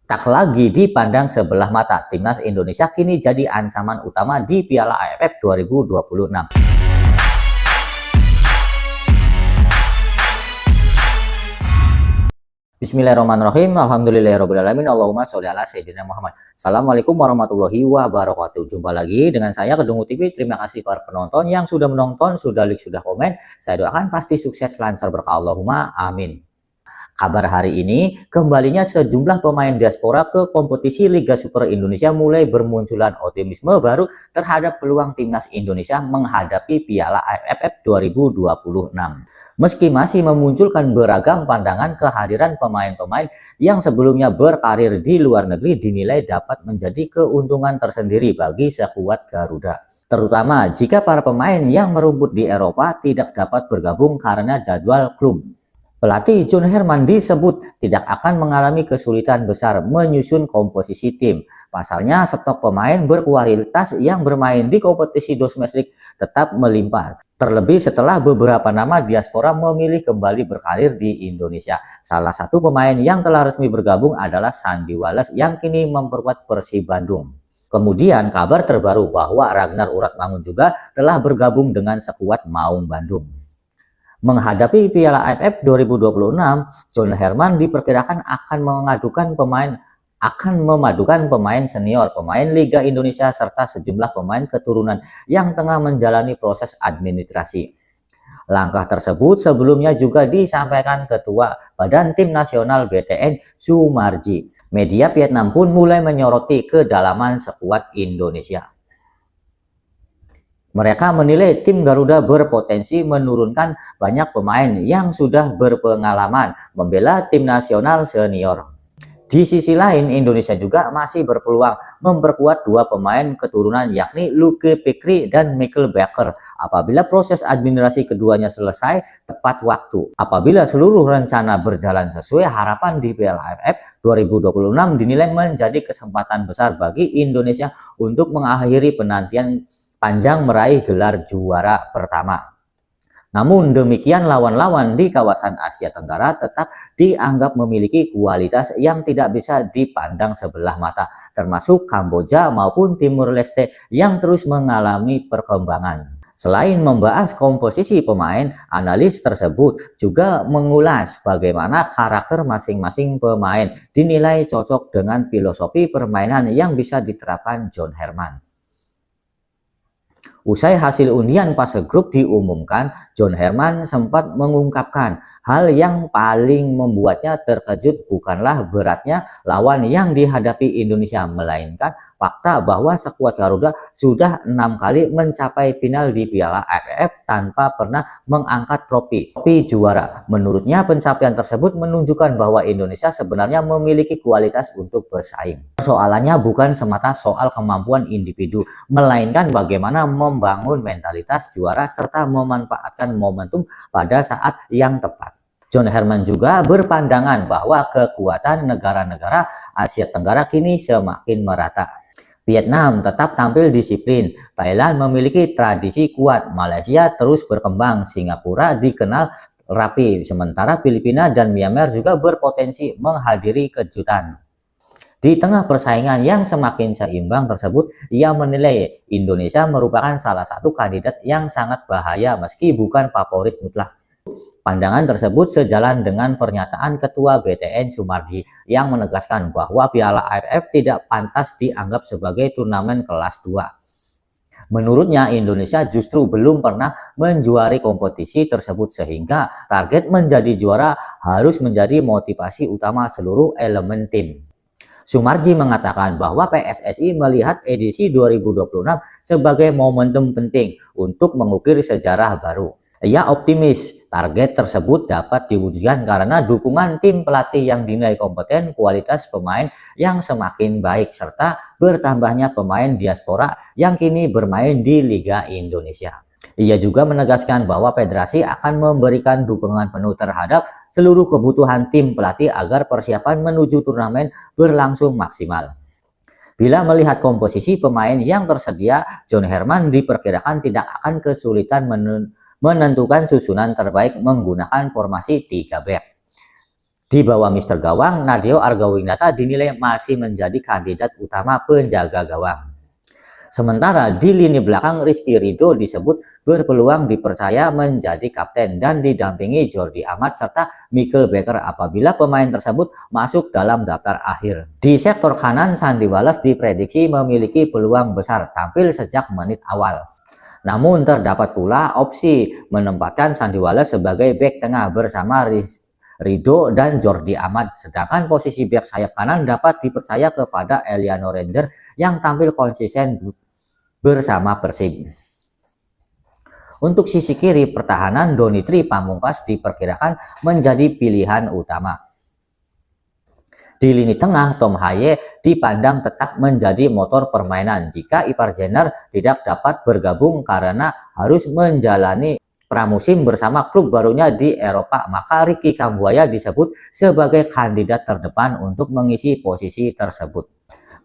Tak lagi dipandang sebelah mata, timnas Indonesia kini jadi ancaman utama di Piala AFF 2026. Bismillahirrahmanirrahim. Alhamdulillahirrahmanirrahim. Allahumma sholli ala sayyidina Muhammad. Assalamualaikum warahmatullahi wabarakatuh. Jumpa lagi dengan saya Kedungu TV. Terima kasih para penonton yang sudah menonton, sudah like, sudah komen. Saya doakan pasti sukses, lancar, berkah. Allahumma amin. Kabar hari ini, kembalinya sejumlah pemain diaspora ke kompetisi Liga Super Indonesia mulai bermunculan optimisme baru terhadap peluang timnas Indonesia menghadapi Piala AFF 2026. Meski masih memunculkan beragam pandangan, kehadiran pemain-pemain yang sebelumnya berkarir di luar negeri dinilai dapat menjadi keuntungan tersendiri bagi skuad Garuda. Terutama jika para pemain yang merumput di Eropa tidak dapat bergabung karena jadwal klub. Pelatih John Herman disebut tidak akan mengalami kesulitan besar menyusun komposisi tim. Pasalnya stok pemain berkualitas yang bermain di kompetisi domestik tetap melimpah. Terlebih setelah beberapa nama diaspora memilih kembali berkarir di Indonesia. Salah satu pemain yang telah resmi bergabung adalah Sandy Wallace yang kini memperkuat Persib Bandung. Kemudian kabar terbaru bahwa Ragnar Uratmangun juga telah bergabung dengan skuad Maung Bandung. Menghadapi Piala AFF 2026, John Herman diperkirakan akan memadukan pemain senior, pemain Liga Indonesia serta sejumlah pemain keturunan yang tengah menjalani proses administrasi. Langkah tersebut sebelumnya juga disampaikan Ketua Badan Tim Nasional BTN Sumarji. Media Vietnam pun mulai menyoroti kedalaman skuad Indonesia. Mereka menilai tim Garuda berpotensi menurunkan banyak pemain yang sudah berpengalaman membela tim nasional senior. Di sisi lain, Indonesia juga masih berpeluang memperkuat dua pemain keturunan yakni Luke Pikri dan Michael Baker apabila proses administrasi keduanya selesai tepat waktu. Apabila seluruh rencana berjalan sesuai harapan di Piala AFF 2026 dinilai menjadi kesempatan besar bagi Indonesia untuk mengakhiri penantian panjang meraih gelar juara pertama. Namun demikian lawan-lawan di kawasan Asia Tenggara tetap dianggap memiliki kualitas yang tidak bisa dipandang sebelah mata, termasuk Kamboja maupun Timur Leste yang terus mengalami perkembangan. Selain membahas komposisi pemain, analis tersebut juga mengulas bagaimana karakter masing-masing pemain dinilai cocok dengan filosofi permainan yang bisa diterapkan John Herman. Usai hasil undian fase grup diumumkan, John Herman sempat mengungkapkan hal yang paling membuatnya terkejut bukanlah beratnya lawan yang dihadapi Indonesia, melainkan fakta bahwa skuad Garuda sudah 6 kali mencapai final di Piala AFF tanpa pernah mengangkat trofi juara. Menurutnya pencapaian tersebut menunjukkan bahwa Indonesia sebenarnya memiliki kualitas untuk bersaing. Persoalannya bukan semata soal kemampuan individu, melainkan bagaimana membangun mentalitas juara serta memanfaatkan momentum pada saat yang tepat. John Herman juga berpandangan bahwa kekuatan negara-negara Asia Tenggara kini semakin merata. Vietnam tetap tampil disiplin, Thailand memiliki tradisi kuat, Malaysia terus berkembang, Singapura dikenal rapi, sementara Filipina dan Myanmar juga berpotensi menghadiri kejutan. Di tengah persaingan yang semakin seimbang tersebut, ia menilai Indonesia merupakan salah satu kandidat yang sangat bahaya meski bukan favorit mutlak. Pandangan tersebut sejalan dengan pernyataan Ketua BTN Sumarji yang menegaskan bahwa Piala AFF tidak pantas dianggap sebagai turnamen kelas 2. Menurutnya Indonesia justru belum pernah menjuari kompetisi tersebut sehingga target menjadi juara harus menjadi motivasi utama seluruh elemen tim. Sumarji mengatakan bahwa PSSI melihat edisi 2026 sebagai momentum penting untuk mengukir sejarah baru. Ia optimis target tersebut dapat diwujudkan karena dukungan tim pelatih yang dinilai kompeten, kualitas pemain yang semakin baik, serta bertambahnya pemain diaspora yang kini bermain di Liga Indonesia. Ia juga menegaskan bahwa federasi akan memberikan dukungan penuh terhadap seluruh kebutuhan tim pelatih agar persiapan menuju turnamen berlangsung maksimal. Bila melihat komposisi pemain yang tersedia, John Herman diperkirakan tidak akan kesulitan menentukan susunan terbaik menggunakan formasi 3 back. Di bawah Mister Gawang, Nadeo Argawinata dinilai masih menjadi kandidat utama penjaga gawang. Sementara di lini belakang, Rizky Ridho disebut berpeluang dipercaya menjadi kapten dan didampingi Jordi Amat serta Michael Becker apabila pemain tersebut masuk dalam daftar akhir. Di sektor kanan, Sandy Wallace diprediksi memiliki peluang besar tampil sejak menit awal. Namun terdapat pula opsi menempatkan Sandy Wallace sebagai bek tengah bersama Ridho dan Jordi Amat, sedangkan posisi bek sayap kanan dapat dipercaya kepada Eliano Ranger yang tampil konsisten bersama Persib. Untuk sisi kiri pertahanan, Donitri Pamungkas diperkirakan menjadi pilihan utama. Di lini tengah, Tom Haye dipandang tetap menjadi motor permainan jika Ipar Jenner tidak dapat bergabung karena harus menjalani pramusim bersama klub barunya di Eropa, maka Ricky Kambuaya disebut sebagai kandidat terdepan untuk mengisi posisi tersebut.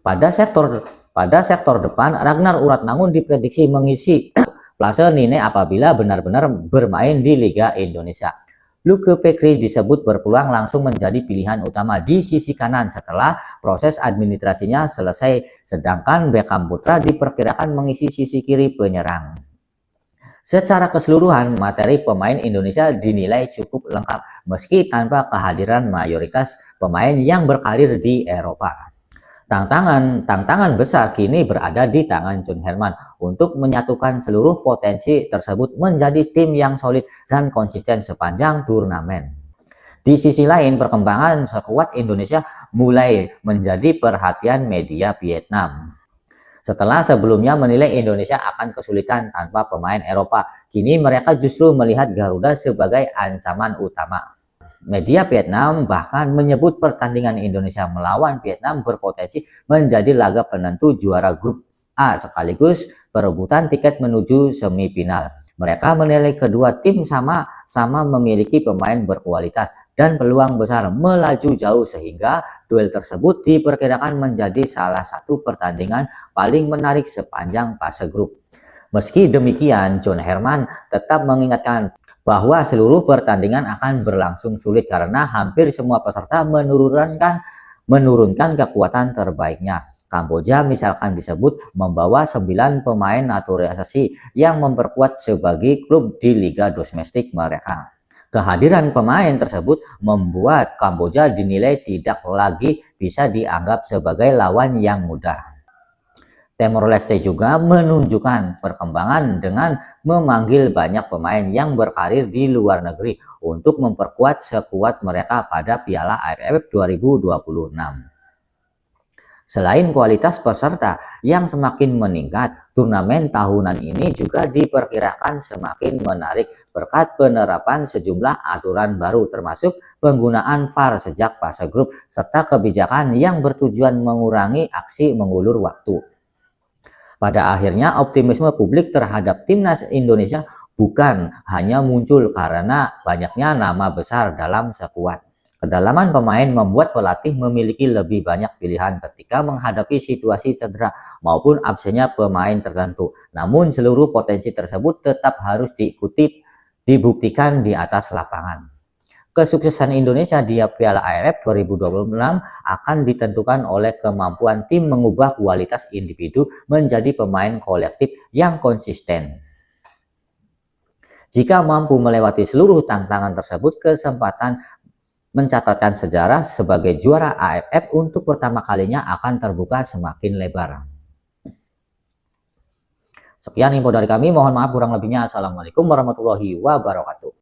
Pada sektor depan, Ragnar Uratmangun diprediksi mengisi Place Nine apabila benar-benar bermain di Liga Indonesia. Luke Pekri disebut berpeluang langsung menjadi pilihan utama di sisi kanan setelah proses administrasinya selesai, sedangkan Beckham Putra diperkirakan mengisi sisi kiri penyerang. Secara keseluruhan, materi pemain Indonesia dinilai cukup lengkap meski tanpa kehadiran mayoritas pemain yang berkarir di Eropa. Tantangan besar kini berada di tangan John Herman untuk menyatukan seluruh potensi tersebut menjadi tim yang solid dan konsisten sepanjang turnamen. Di sisi lain, perkembangan skuad Indonesia mulai menjadi perhatian media Vietnam. Setelah sebelumnya menilai Indonesia akan kesulitan tanpa pemain Eropa, kini mereka justru melihat Garuda sebagai ancaman utama. Media Vietnam bahkan menyebut pertandingan Indonesia melawan Vietnam berpotensi menjadi laga penentu juara grup A sekaligus perebutan tiket menuju semifinal. Mereka menilai kedua tim sama-sama memiliki pemain berkualitas dan peluang besar melaju jauh sehingga duel tersebut diperkirakan menjadi salah satu pertandingan paling menarik sepanjang fase grup. Meski demikian, John Herman tetap mengingatkan bahwa seluruh pertandingan akan berlangsung sulit karena hampir semua peserta menurunkan kekuatan terbaiknya. Kamboja misalkan disebut membawa 9 pemain naturalisasi yang memperkuat sebagai klub di liga domestik mereka. Kehadiran pemain tersebut membuat Kamboja dinilai tidak lagi bisa dianggap sebagai lawan yang mudah. Timor Leste juga menunjukkan perkembangan dengan memanggil banyak pemain yang berkarir di luar negeri untuk memperkuat skuad mereka pada Piala AFF 2026. Selain kualitas peserta yang semakin meningkat, turnamen tahunan ini juga diperkirakan semakin menarik berkat penerapan sejumlah aturan baru termasuk penggunaan VAR sejak fase grup serta kebijakan yang bertujuan mengurangi aksi mengulur waktu. Pada akhirnya, optimisme publik terhadap timnas Indonesia bukan hanya muncul karena banyaknya nama besar dalam skuad. Kedalaman pemain membuat pelatih memiliki lebih banyak pilihan ketika menghadapi situasi cedera maupun absennya pemain tertentu. Namun seluruh potensi tersebut tetap harus dibuktikan di atas lapangan. Kesuksesan Indonesia di Piala AFF 2026 akan ditentukan oleh kemampuan tim mengubah kualitas individu menjadi pemain kolektif yang konsisten. Jika mampu melewati seluruh tantangan tersebut, kesempatan mencatatkan sejarah sebagai juara AFF untuk pertama kalinya akan terbuka semakin lebar. Sekian info dari kami, mohon maaf kurang lebihnya. Assalamualaikum warahmatullahi wabarakatuh.